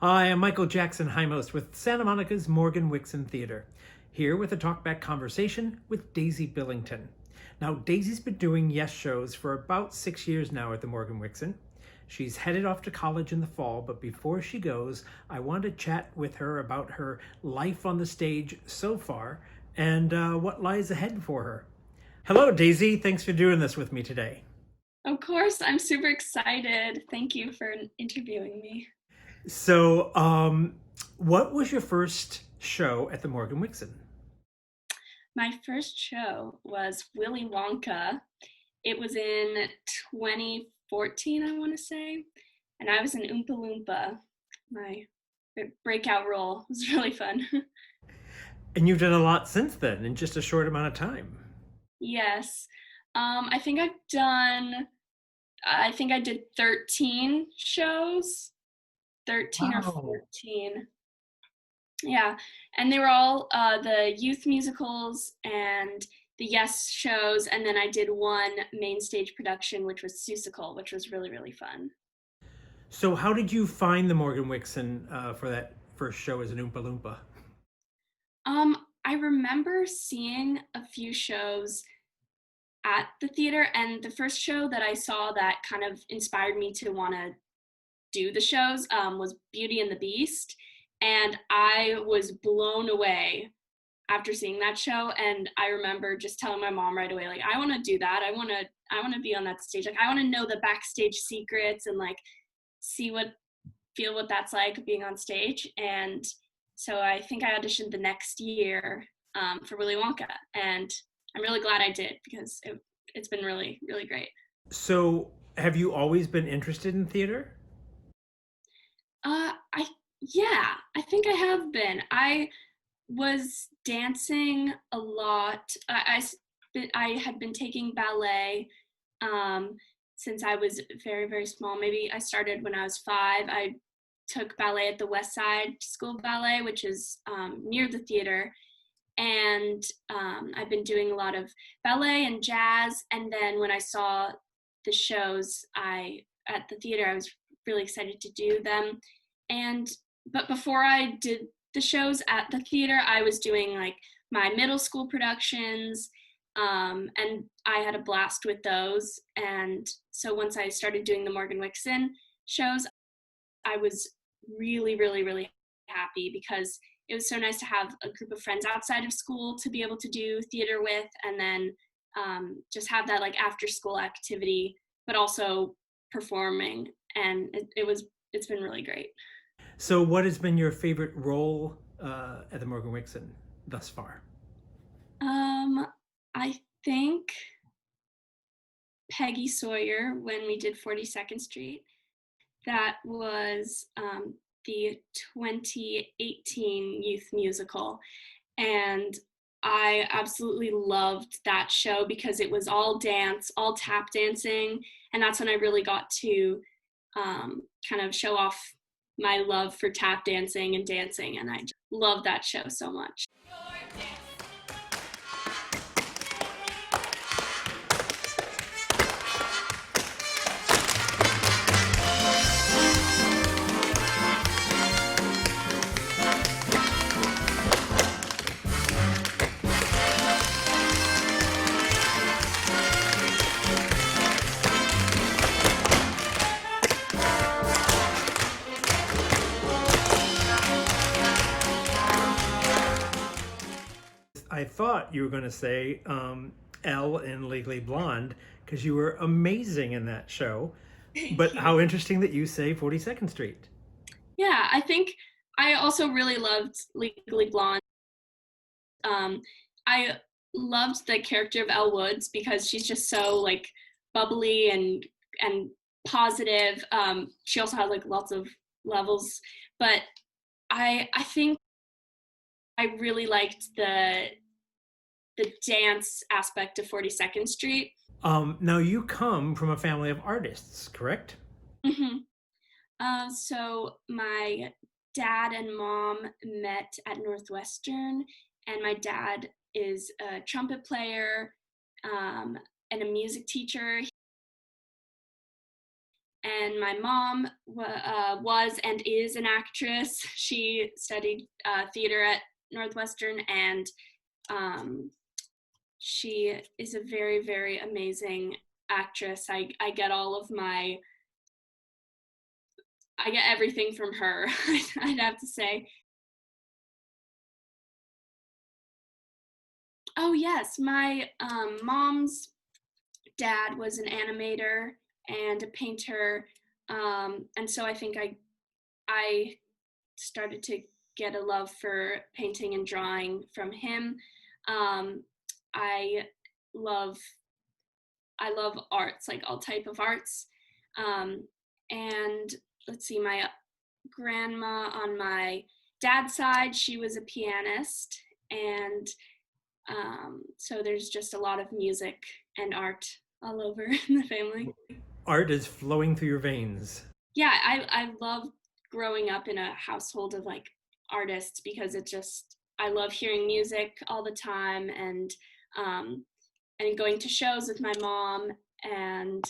Hi, I'm Michael Jackson Heimos with Santa Monica's Morgan Wixon Theater, here with a talkback conversation with Daisy Billington. Now, Daisy's been doing Y.E.S shows for about 6 years now at the Morgan Wixon. She's headed off to college in the fall, but before she goes, I want to chat with her about her life on the stage so far and what lies ahead for her. Hello, Daisy. Thanks for doing this with me today. Of course, I'm super excited. Thank you for interviewing me. So, what was your first show at the Morgan Wixon? My first show was Willy Wonka. It was in 2014, I want to say, and I was an Oompa Loompa. My breakout role was really fun. And you've done a lot since then in just a short amount of time. Yes. I think I think I did 13 shows, 13 or Wow. 14. Yeah, and they were all the youth musicals and the Yes shows, and then I did one main stage production, which was Seussical, which was really, really fun. So, how did you find the Morgan Wixon for that first show as an Oompa Loompa? I remember seeing a few shows at the theater, and the first show that I saw that kind of inspired me to want to do the shows was Beauty and the Beast, and I was blown away after seeing that show. And I remember just telling my mom right away, like, I want to do that. I want to be on that stage. Like, I want to know the backstage secrets and like see what feel what that's like being on stage. And so I think I auditioned the next year for Willy Wonka, and I'm really glad I did because it's been really, really great. So, have you always been interested in theater? I Yeah, I think I have been. I was dancing a lot. I had been taking ballet um, since I was very, very small. Maybe I started when I was 5. I took ballet at the West Side School Ballet, which is near the theater. And I've been doing a lot of ballet and jazz. And then when I saw the shows at the theater, I was really excited to do them. And but before I did the shows at the theater, I was doing like my middle school productions, and I had a blast with those. And so once I started doing the Morgan Wixon shows, I was really, really, really happy because it was so nice to have a group of friends outside of school to be able to do theater with, and then just have that like after school activity, but also performing. And it's been really great. So, what has been your favorite role at the Morgan Wixon thus far? Um, I think Peggy Sawyer when we did 42nd Street. That was the 2018 youth musical. And I absolutely loved that show because it was all dance, all tap dancing. And that's when I really got to kind of show off my love for tap dancing and dancing. And I just love that show so much. I thought you were going to say Elle in Legally Blonde because you were amazing in that show. Thank But you. how interesting that you say 42nd Street. Yeah, I think I also really loved Legally Blonde. Um, I loved the character of Elle Woods because she's just so like bubbly and positive. She also has like lots of levels, but I think I really liked the dance aspect of 42nd Street. Now, you come from a family of artists, correct? Hmm. So my dad and mom met at Northwestern, and my dad is a trumpet player um, and a music teacher. and my mom was and is an actress. She studied theater at Northwestern, and she is a very, very amazing actress. I get I get everything from her, I'd have to say. Oh yes, my mom's dad was an animator and a painter, and so I think I started to get a love for painting and drawing from him. Um, I love I love arts, like all type of arts. Um, and let's see, my grandma on my dad's side, she was a pianist, and so there's just a lot of music and art all over in the family. Art is flowing through your veins. Yeah, I love growing up in a household of like artists because I love hearing music all the time, um, and going to shows with my mom. And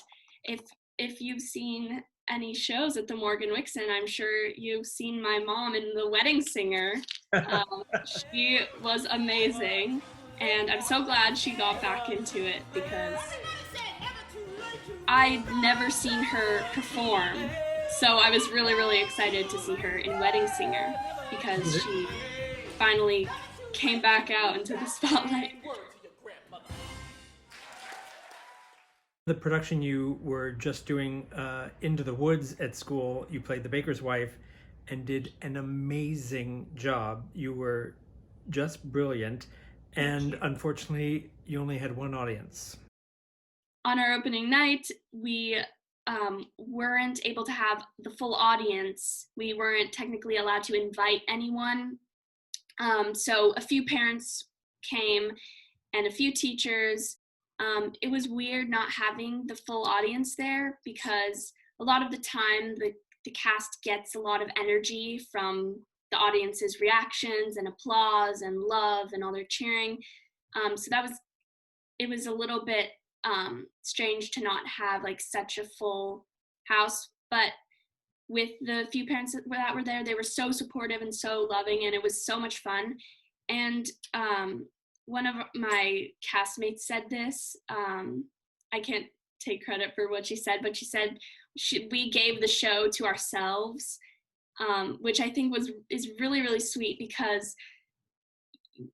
if if you've seen any shows at the Morgan Wixon, I'm sure you've seen my mom in The Wedding Singer. She was amazing, and I'm so glad she got back into it because I'd never seen her perform. So I was really, really excited to see her in Wedding Singer because she finally came back out into the spotlight. The production you were just doing, Into the Woods at school, you played the baker's wife and did an amazing job. You were just brilliant. And unfortunately, you only had one audience. On our opening night, we weren't able to have the full audience. We weren't technically allowed to invite anyone. So a few parents came and a few teachers. It was weird not having the full audience there because a lot of the time the cast gets a lot of energy from the audience's reactions and applause and love and all their cheering. So it was a little bit strange to not have like such a full house, but with the few parents that were there, they were so supportive and so loving, and it was so much fun. And one of my castmates said this. I can't take credit for what she said, but she said we gave the show to ourselves, which I think is really, really sweet because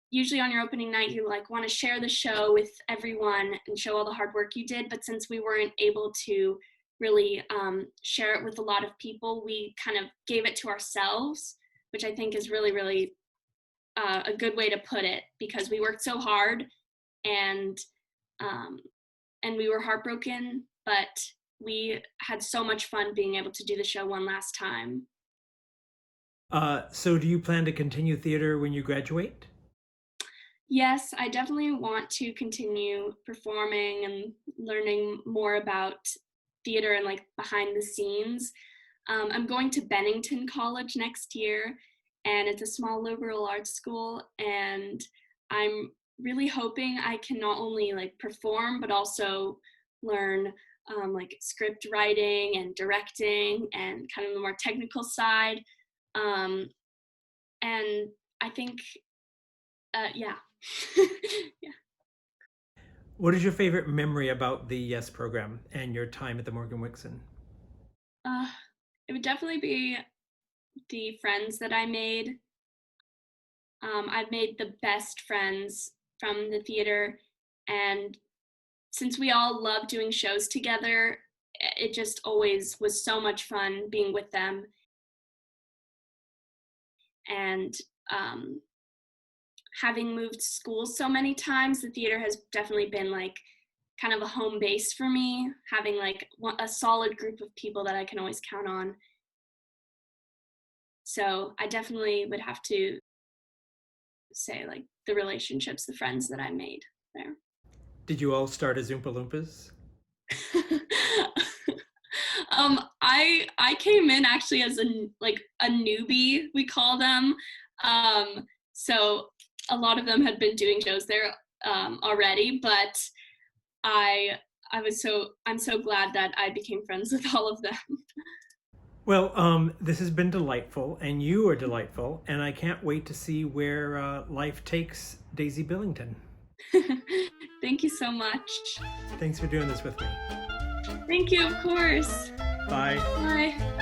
usually on your opening night you like want to share the show with everyone and show all the hard work you did, but since we weren't able to really share it with a lot of people, we kind of gave it to ourselves, which I think is really, really a good way to put it because we worked so hard, and we were heartbroken, but we had so much fun being able to do the show one last time. So do you plan to continue theater when you graduate? Yes, I definitely want to continue performing and learning more about theater and like behind the scenes. I'm going to Bennington College next year, and it's a small liberal arts school, and I'm really hoping I can not only like perform but also learn like script writing and directing and kind of the more technical side. Um, and I think, yeah. Yeah. What is your favorite memory about the Y.E.S program and your time at the Morgan Wixon? Uh, it would definitely be the friends that I made. I've made the best friends from the theater, and since we all love doing shows together, it just always was so much fun being with them. And having moved schools so many times, the theater has definitely been like kind of a home base for me, having like a solid group of people that I can always count on. So I definitely would have to say like the relationships, the friends that I made there. Did you all start as Oompa Loompas? I came in actually as a newbie, we call them. So a lot of them had been doing shows there already, but I I'm so glad that I became friends with all of them. Well, this has been delightful, and you are delightful, and I can't wait to see where life takes Daisy Billington. Thank you so much. Thanks for doing this with me. Thank you, of course. Bye. Bye.